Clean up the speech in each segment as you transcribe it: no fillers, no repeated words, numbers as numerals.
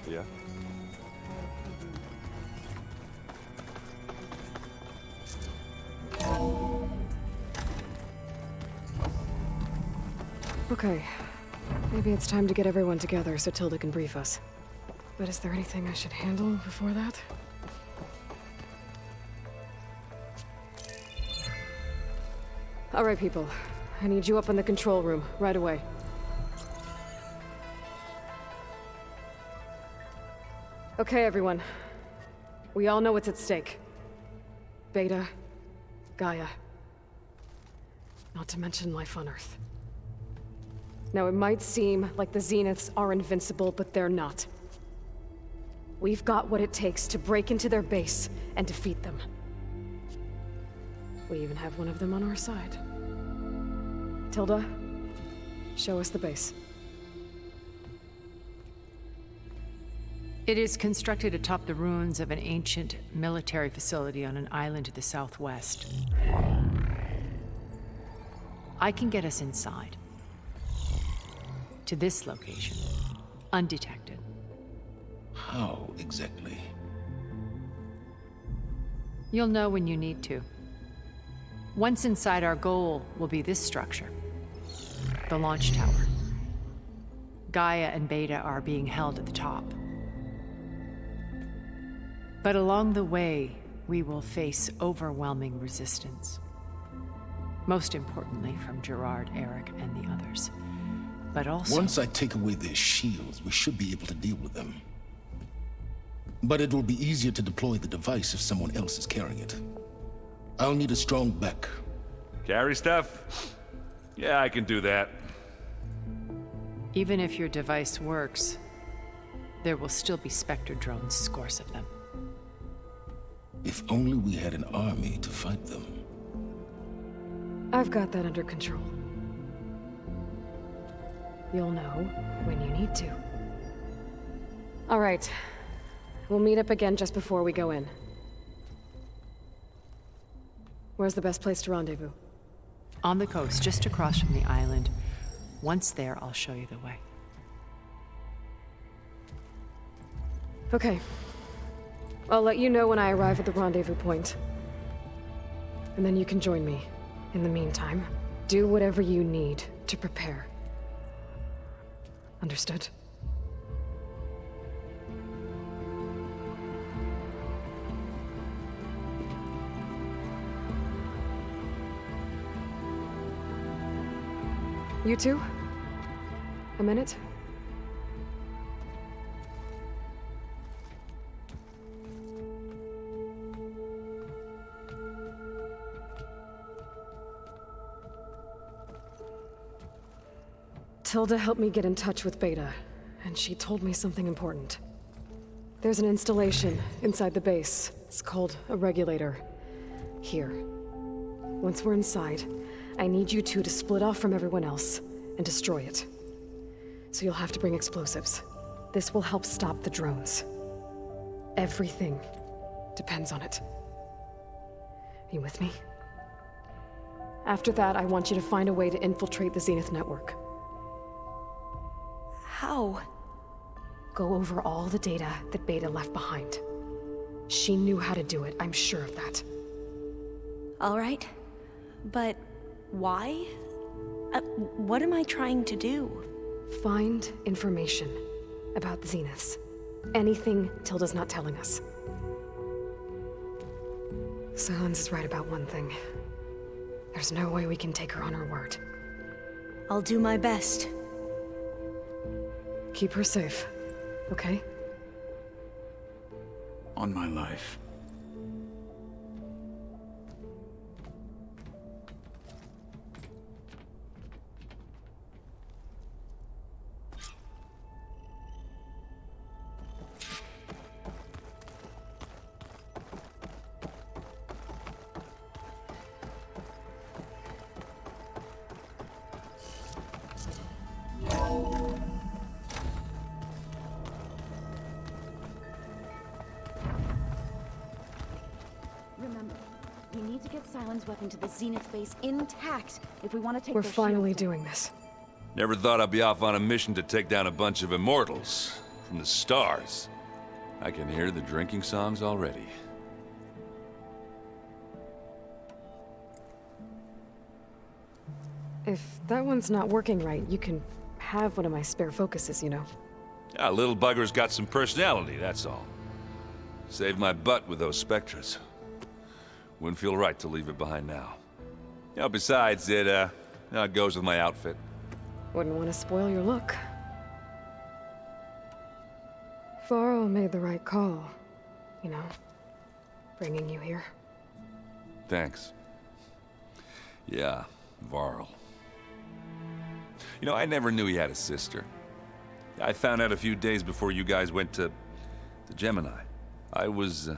Yeah. Okay. Maybe it's time to get everyone together so Tilda can brief us. But is there anything I should handle before that? All right, people. I need you up in the control room, right away. Okay, everyone. We all know what's at stake. Beta, Gaia. Not to mention life on Earth. Now, it might seem like the Zeniths are invincible, but they're not. We've got what it takes to break into their base and defeat them. We even have one of them on our side. Tilda, show us the base. It is constructed atop the ruins of an ancient military facility on an island to the southwest. I can get us inside. To this location, undetected. How exactly? You'll know when you need to. Once inside, our goal will be this structure. The launch tower. Gaia and Beta are being held at the top. But along the way, we will face overwhelming resistance. Most importantly, from Gerard, Eric, and the others. But also... Once I take away their shields, we should be able to deal with them. But it will be easier to deploy the device if someone else is carrying it. I'll need a strong back. Carry stuff? Yeah, I can do that. Even if your device works, there will still be Spectre drones, scores of them. If only we had an army to fight them. I've got that under control. You'll know when you need to. All right. We'll meet up again just before we go in. Where's the best place to rendezvous? On the coast, just across from the island. Once there, I'll show you the way. Okay. I'll let you know when I arrive at the rendezvous point. And then you can join me. In the meantime, do whatever you need to prepare. Understood? You two? A minute? Tilda helped me get in touch with Beta, and she told me something important. There's an installation inside the base. It's called a regulator. Here. Once we're inside, I need you two to split off from everyone else and destroy it. So you'll have to bring explosives. This will help stop the drones. Everything depends on it. You with me? After that, I want you to find a way to infiltrate the Zenith network. How? Go over all the data that Beta left behind. She knew how to do it, I'm sure of that. All right. But why? What am I trying to do? Find information about the Zeniths. Anything Tilda's not telling us. Silence is right about one thing. There's no way we can take her on her word. I'll do my best. Keep her safe, okay? On my life. Remember, we need to get Silent's weapon to the Zenith base intact if we want to take We're their finally shields down. doing this. Never thought I'd be off on a mission to take down a bunch of immortals. from the stars. I can hear the drinking songs already. If that one's not working right, you can have one of my spare focuses, you know. Yeah, little bugger's got some personality, that's all. Saved my butt with those specters. Wouldn't feel right to leave it behind now. You know, besides, it goes with my outfit. Wouldn't want to spoil your look. Varl made the right call, you know, bringing you here. Thanks. Yeah, Varl. You know, I never knew he had a sister. I found out a few days before you guys went to Gemini. I was,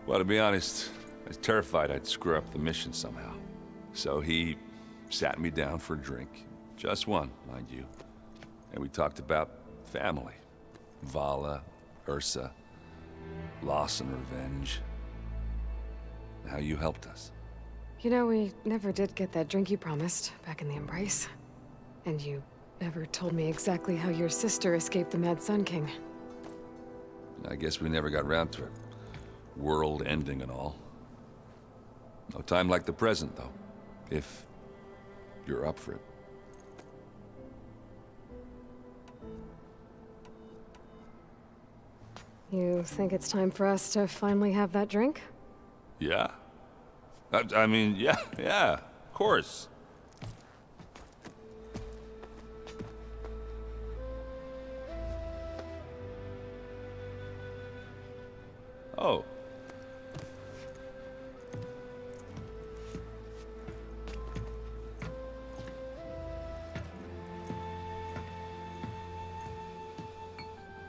well, to be honest, I was terrified I'd screw up the mission somehow. So he sat me down for a drink. Just one, mind you. And we talked about family. Vala, Ursa, loss and revenge. How you helped us. You know, we never did get that drink you promised back in the Embrace. And you never told me exactly how your sister escaped the Mad Sun King. I guess we never got round to it. World ending and all. No time like the present, though. If you're up for it. You think it's time for us to finally have that drink? Yeah. I mean, yeah, of course. Oh.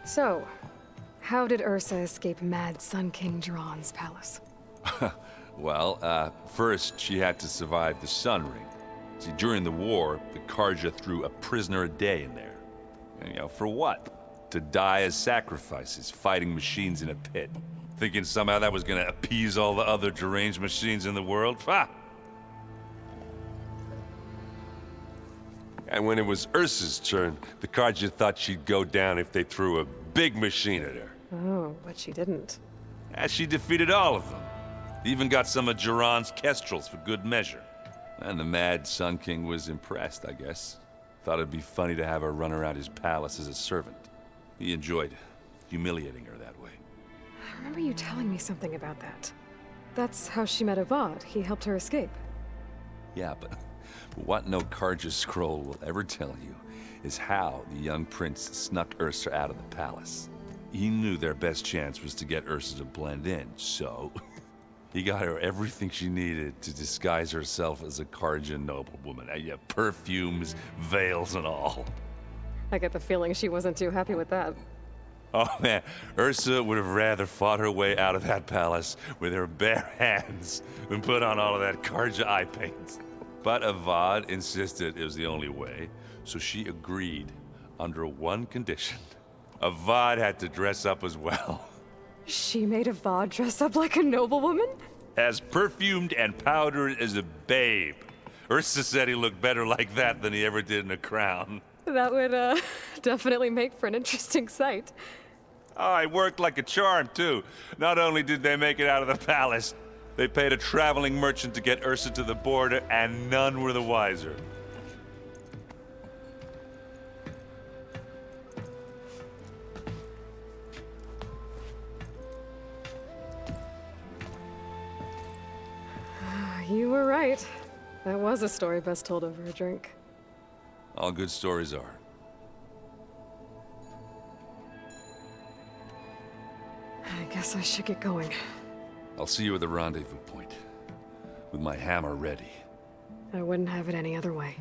So, how did Ursa escape Mad Sun King Jiran's palace? Well, first she had to survive the Sun Ring. See, during the war, the Karja threw a prisoner a day in there. And, you know, for what? To die as sacrifices, fighting machines in a pit. Thinking somehow that was gonna appease all the other deranged machines in the world? Ha! And when it was Ursa's turn, the Karja thought she'd go down if they threw a big machine at her. Oh, but she didn't. And she defeated all of them. Even got some of Jiran's kestrels for good measure. And the Mad Sun King was impressed, I guess. Thought it'd be funny to have her run around his palace as a servant. He enjoyed humiliating her that way. I remember you telling me something about that. That's how she met Avad. He helped her escape. Yeah, but what no Karja scroll will ever tell you is how the young prince snuck Ursa out of the palace. He knew their best chance was to get Ursa to blend in, so he got her everything she needed to disguise herself as a Karja noblewoman. Yeah, perfumes, veils, and all. I get the feeling she wasn't too happy with that. Oh man, Ursa would have rather fought her way out of that palace with her bare hands than put on all of that Karja eye paint. But Avad insisted it was the only way, so she agreed under one condition. Avad had to dress up as well. She made Avad dress up like a noblewoman? As perfumed and powdered as a babe. Ursa said he looked better like that than he ever did in a crown. That would, definitely make for an interesting sight. Oh, it worked like a charm, too. Not only did they make it out of the palace, they paid a traveling merchant to get Ursa to the border, and none were the wiser. You were right. That was a story best told over a drink. All good stories are. I guess I should get going. I'll see you at the rendezvous point, with my hammer ready. I wouldn't have it any other way.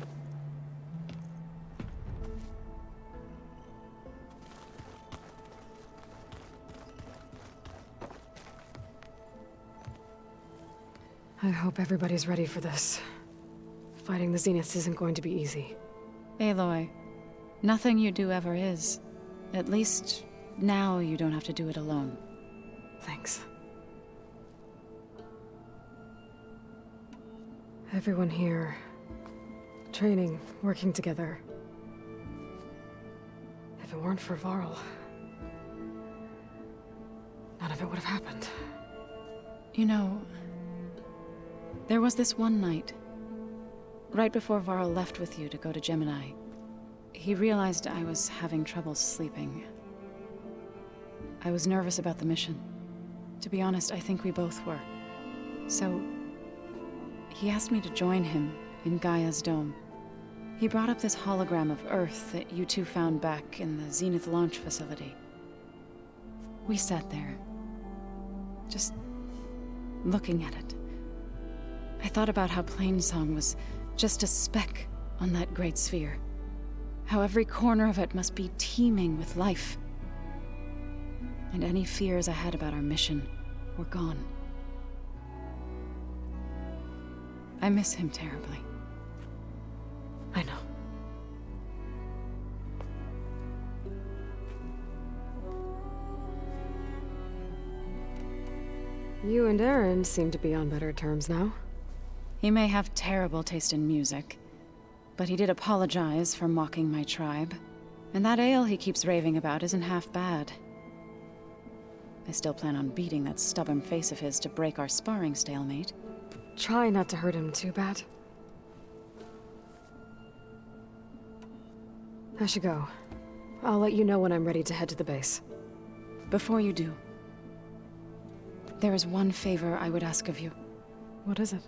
I hope everybody's ready for this. Fighting the Zeniths isn't going to be easy. Aloy, nothing you do ever is. At least, now you don't have to do it alone. Thanks. Everyone here, training, working together. If it weren't for Varl, none of it would have happened. You know, there was this one night, right before Varl left with you to go to Gemini. He realized I was having trouble sleeping. I was nervous about the mission. To be honest, I think we both were. So, he asked me to join him in Gaia's dome. He brought up this hologram of Earth that you two found back in the Zenith launch facility. We sat there, just looking at it. I thought about how Plainsong was just a speck on that great sphere. How every corner of it must be teeming with life. And any fears I had about our mission were gone. I miss him terribly. I know. You and Aaron seem to be on better terms now. He may have terrible taste in music, but he did apologize for mocking my tribe. And that ale he keeps raving about isn't half bad. I still plan on beating that stubborn face of his to break our sparring stalemate. Try not to hurt him too bad. I should go. I'll let you know when I'm ready to head to the base. Before you do, there is one favor I would ask of you. What is it?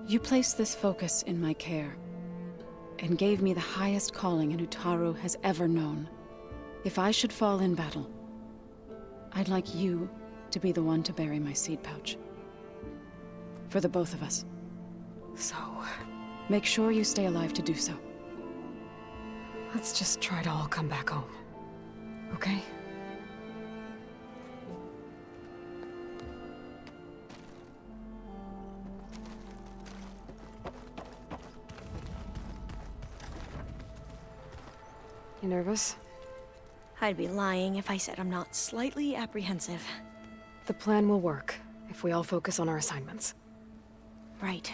You placed this focus in my care, and gave me the highest calling an Utaru has ever known. If I should fall in battle, I'd like you to be the one to bury my seed pouch. For the both of us. So, make sure you stay alive to do so. let's just try to all come back home. Okay? You nervous? I'd be lying if I said I'm not slightly apprehensive. The plan will work if we all focus on our assignments. Right.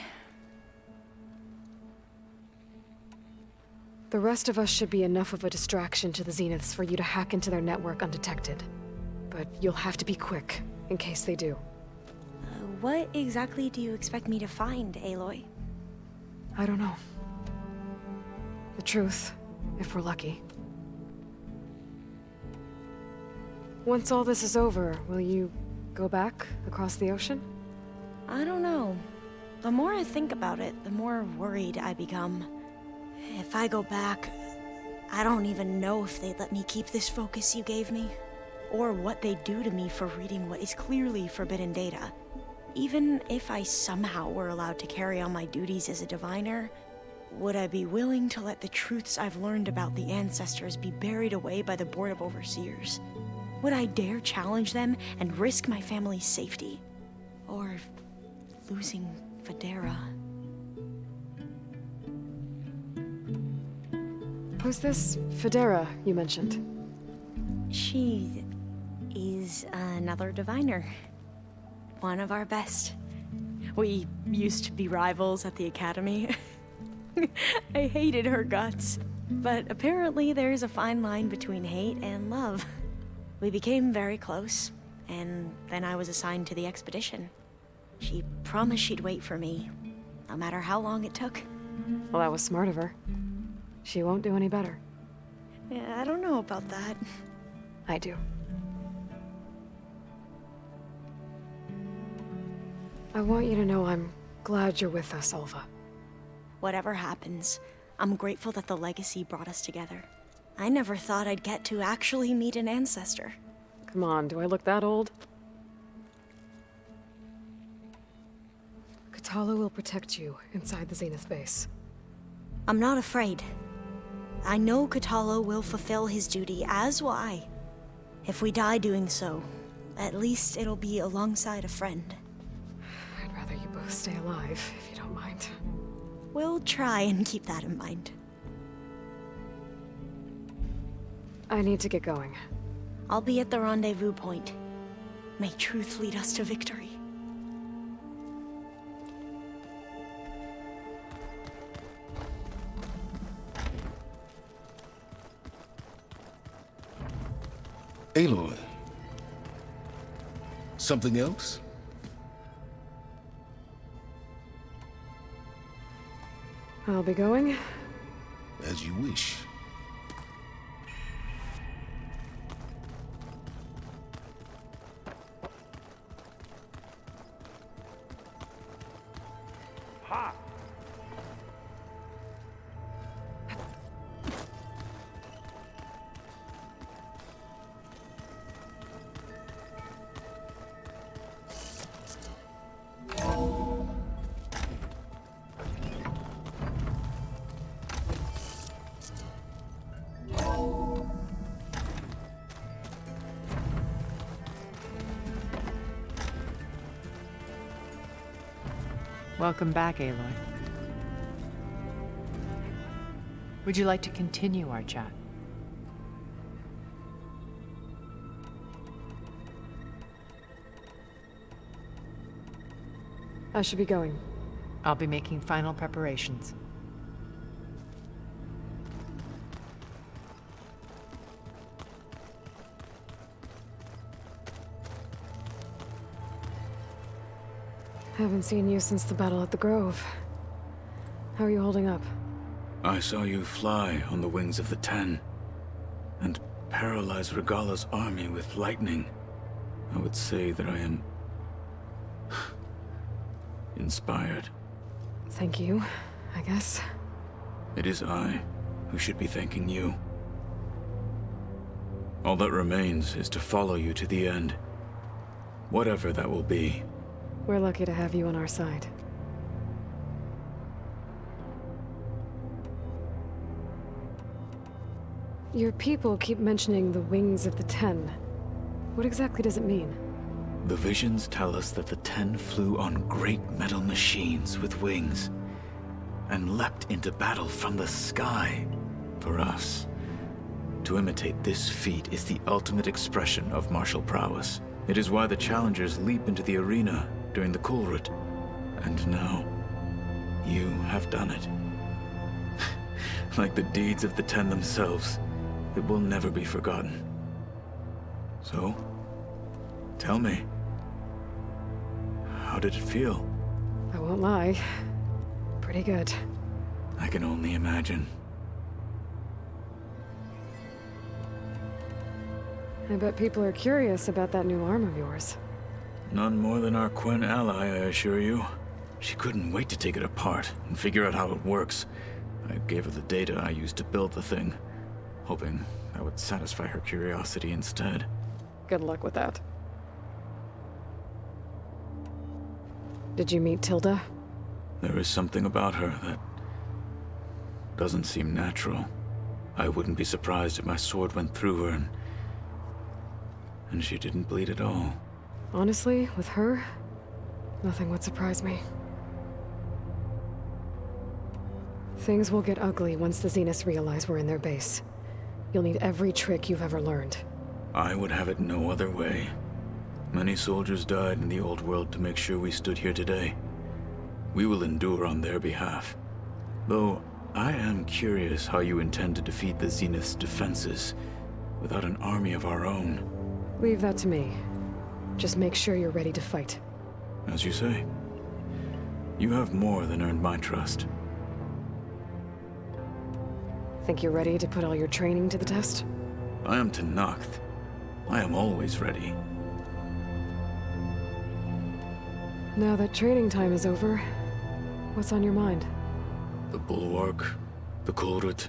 The rest of us should be enough of a distraction to the Zeniths for you to hack into their network undetected. But you'll have to be quick, in case they do. What exactly do you expect me to find, Aloy? I don't know. The truth, if we're lucky. Once all this is over, will you go back across the ocean? I don't know. The more I think about it, the more worried I become. If I go back, I don't even know if they'd let me keep this focus you gave me, or what they'd do to me for reading what is clearly forbidden data. Even if I somehow were allowed to carry on my duties as a diviner, would I be willing to let the truths I've learned about the ancestors be buried away by the Board of Overseers? Would I dare challenge them and risk my family's safety? Or losing Federa? Who's this Federa you mentioned? She is another diviner. One of our best. We used to be rivals at the academy. I hated her guts. But apparently there's a fine line between hate and love. We became very close, and then I was assigned to the expedition. She promised she'd wait for me, no matter how long it took. Well, that was smart of her. She won't do any better. Yeah, I don't know about that. I do. I want you to know I'm glad you're with us, Olva. Whatever happens, I'm grateful that the legacy brought us together. I never thought I'd get to actually meet an ancestor. Come on, do I look that old? Katala will protect you inside the Zenith base. I'm not afraid. I know Katala will fulfill his duty, as will I. If we die doing so, at least it'll be alongside a friend. I'd rather you both stay alive, if you don't mind. We'll try and keep that in mind. I need to get going. I'll be at the rendezvous point. May truth lead us to victory. Aloy. Something else? I'll be going. As you wish. Welcome back, Aloy. Would you like to continue our chat? I should be going. I'll be making final preparations. Haven't seen you since the battle at the Grove. How are you holding up? I saw you fly on the wings of the Ten, and paralyze Regala's army with lightning. I would say that I am inspired. Thank you, I guess. It is I who should be thanking you. All that remains is to follow you to the end, whatever that will be. We're lucky to have you on our side. Your people keep mentioning the wings of the Ten. What exactly does it mean? The visions tell us that the Ten flew on great metal machines with wings, and leapt into battle from the sky. For us, to imitate this feat is the ultimate expression of martial prowess. It is why the challengers leap into the arena during the Kulrut. And now, you have done it. Like the deeds of the Ten themselves, it will never be forgotten. So, tell me, how did it feel? I won't lie. Pretty good. I can only imagine. I bet people are curious about that new arm of yours. None more than our Quen ally, I assure you. She couldn't wait to take it apart and figure out how it works. I gave her the data I used to build the thing, hoping that would satisfy her curiosity instead. Good luck with that. Did you meet Tilda? There is something about her that doesn't seem natural. I wouldn't be surprised if my sword went through her and she didn't bleed at all. Honestly, with her, nothing would surprise me. Things will get ugly once the Zeniths realize we're in their base. You'll need every trick you've ever learned. I would have it no other way. Many soldiers died in the old world to make sure we stood here today. We will endure on their behalf. Though, I am curious how you intend to defeat the Zenith's defenses without an army of our own. Leave that to me. Just make sure you're ready to fight. As you say. You have more than earned my trust. Think you're ready to put all your training to the test? I am Tenakth. I am always ready. Now that training time is over, what's on your mind? The Bulwark, the Kulrut,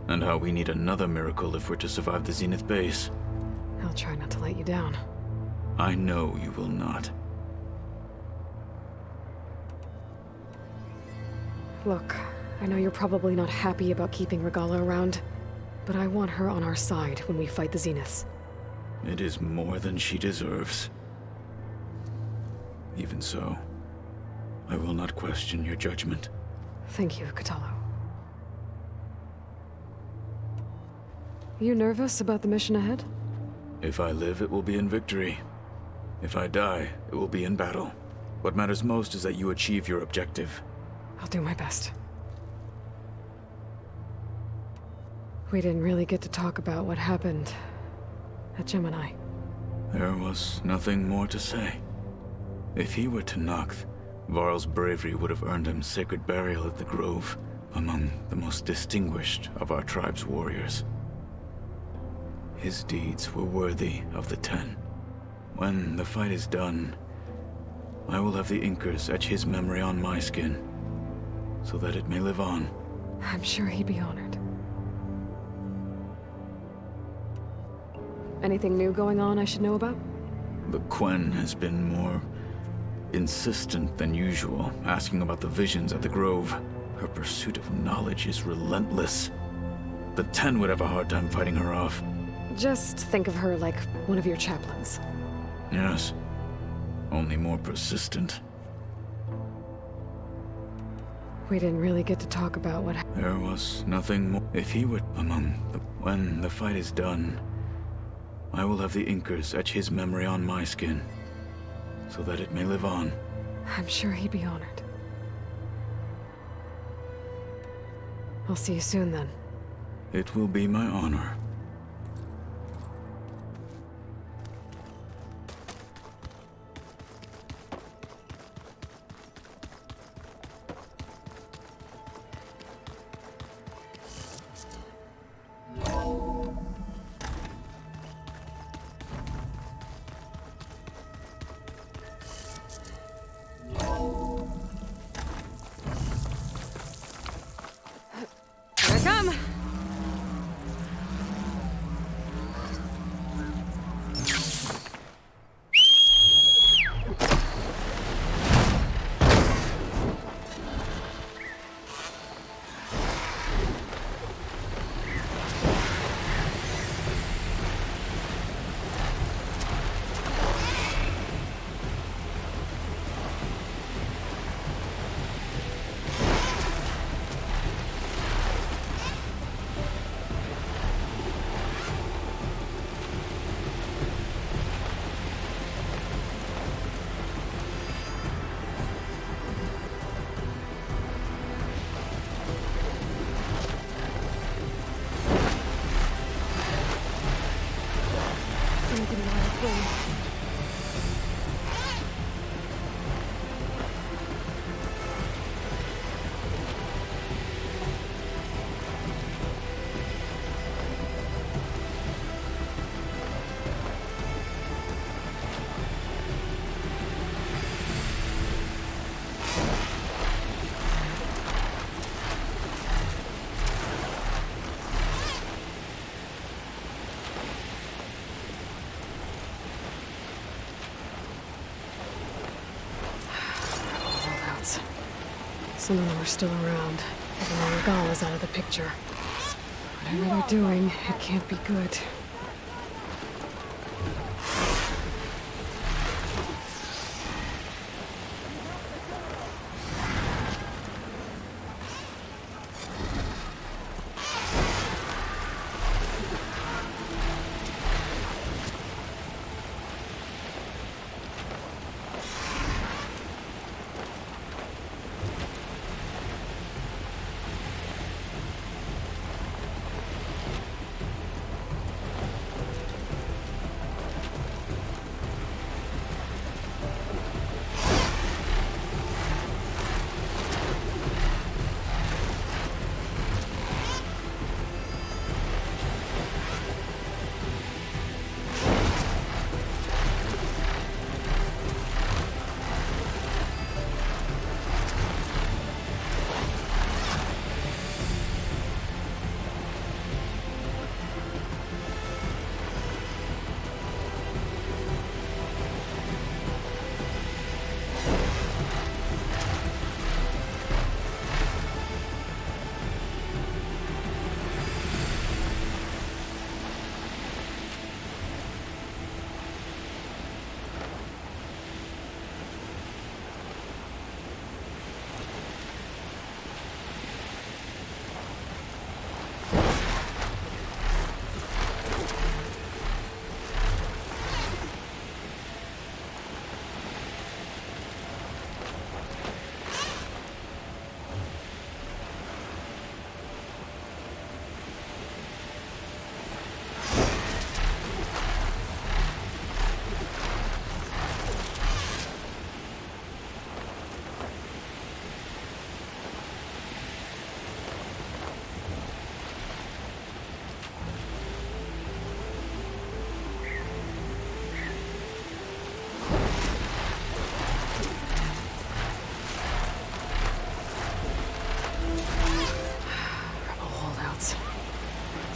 and how we need another miracle if we're to survive the Zenith base. I'll try not to let you down. I know you will not. Look, I know you're probably not happy about keeping Regala around, but I want her on our side when we fight the Zeniths. It is more than she deserves. Even so, I will not question your judgment. Thank you, Kotallo. You nervous about the mission ahead? If I live, it will be in victory. If I die, it will be in battle. What matters most is that you achieve your objective. I'll do my best. We didn't really get to talk about what happened at Gemini. There was nothing more to say. If he were to Noct, Varl's bravery would have earned him sacred burial at the Grove, among the most distinguished of our tribe's warriors. His deeds were worthy of the Ten. When the fight is done, I will have the Inkers etch his memory on my skin, so that it may live on. I'm sure he'd be honored. Anything new going on I should know about? The Quen has been more insistent than usual, asking about the visions at the Grove. Her pursuit of knowledge is relentless. The Ten would have a hard time fighting her off. Just think of her like one of your chaplains. Yes, only more persistent. We didn't really get to talk about what There was nothing more. If he were when the fight is done, I will have the Inkers etch his memory on my skin, so that it may live on. I'm sure he'd be honored. I'll see you soon then. It will be my honor. Here I come! Some of them are still around, even though Regala's out of the picture. Whatever they're doing, it can't be good.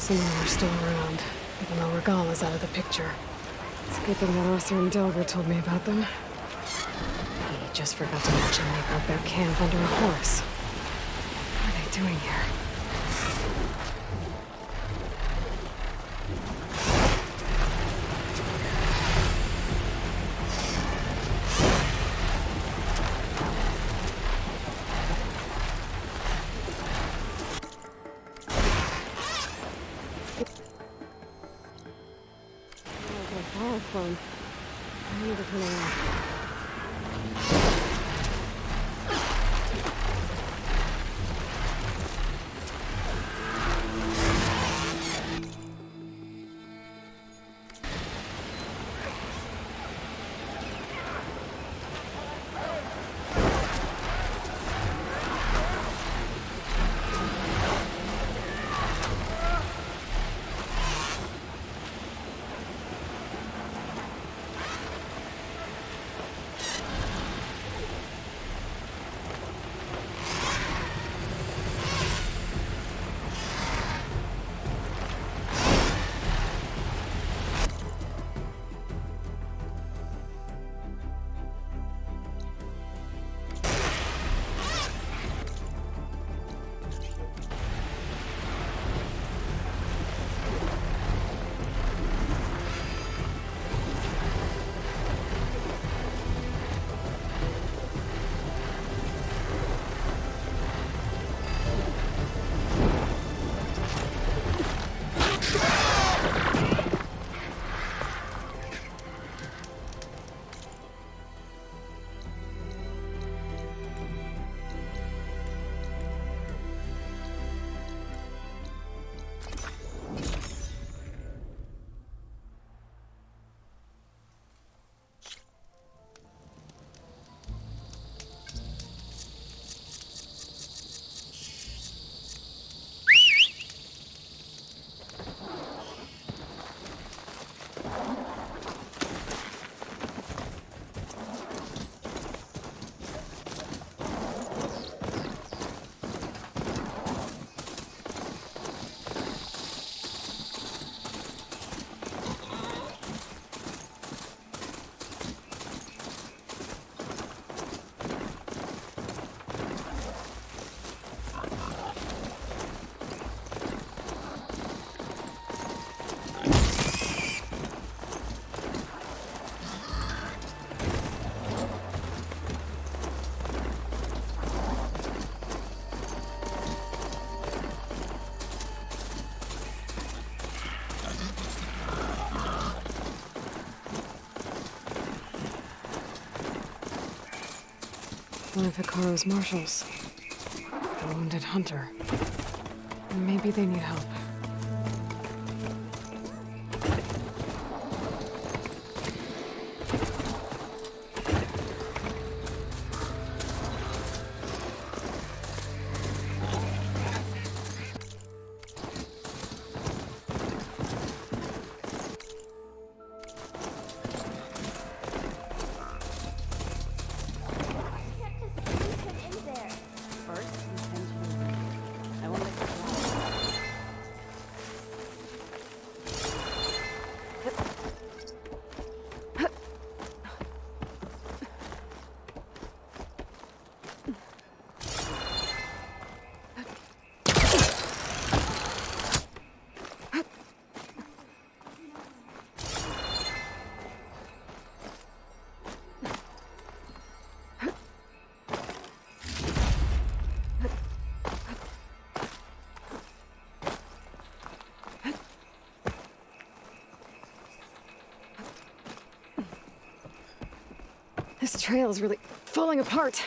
Some of them are still around, even though Regala's out of the picture. It's a good thing that Arthur and Delver told me about them. He just forgot to mention they broke their camp under a horse. What are they doing here? Phone. I need to turn around. One of Hikaru's marshals. A wounded hunter. Maybe they need help. This trail's really falling apart.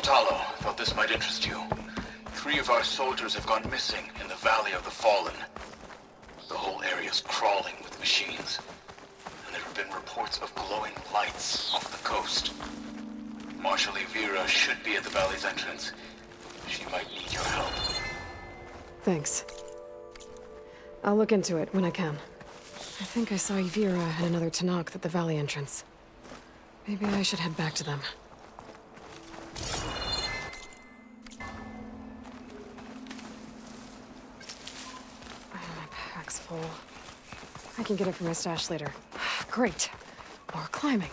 Kotallo. Thought this might interest you. 3 of our soldiers have gone missing in the Valley of the Fallen. The whole area's crawling with machines. And there have been reports of glowing lights off the coast. Marshal Vera should be at the valley's entrance. She might need your help. Thanks. I'll look into it when I can. I think I saw Vera and another Tanakh at the valley entrance. Maybe I should head back to them. My pack's full. I can get it from my stash later. Great. More climbing.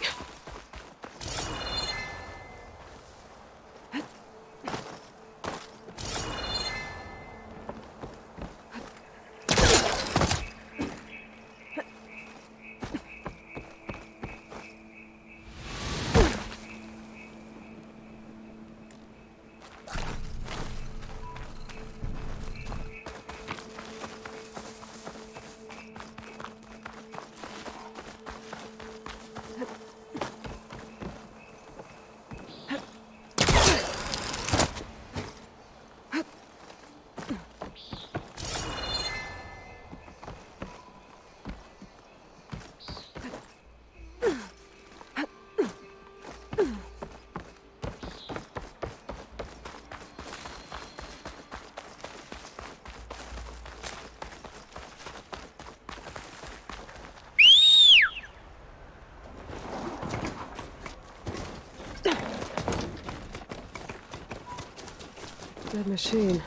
Dead machine.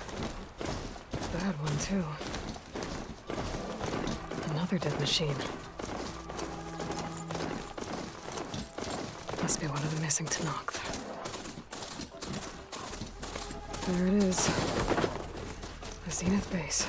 Bad one, too. Another dead machine. Must be one of the missing Tanakh. There it is. The Zenith base.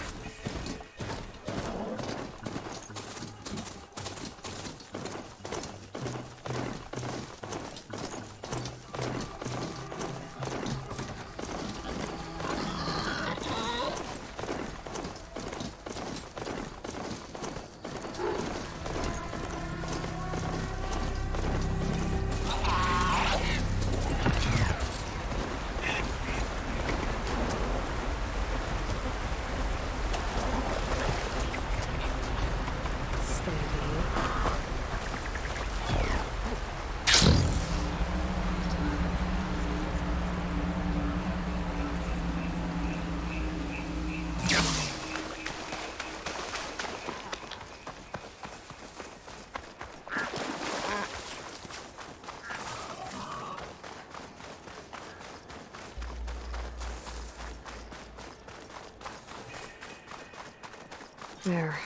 There.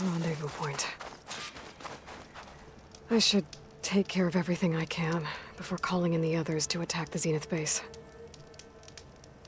Rendezvous point. I should take care of everything I can before calling in the others to attack the Zenith base.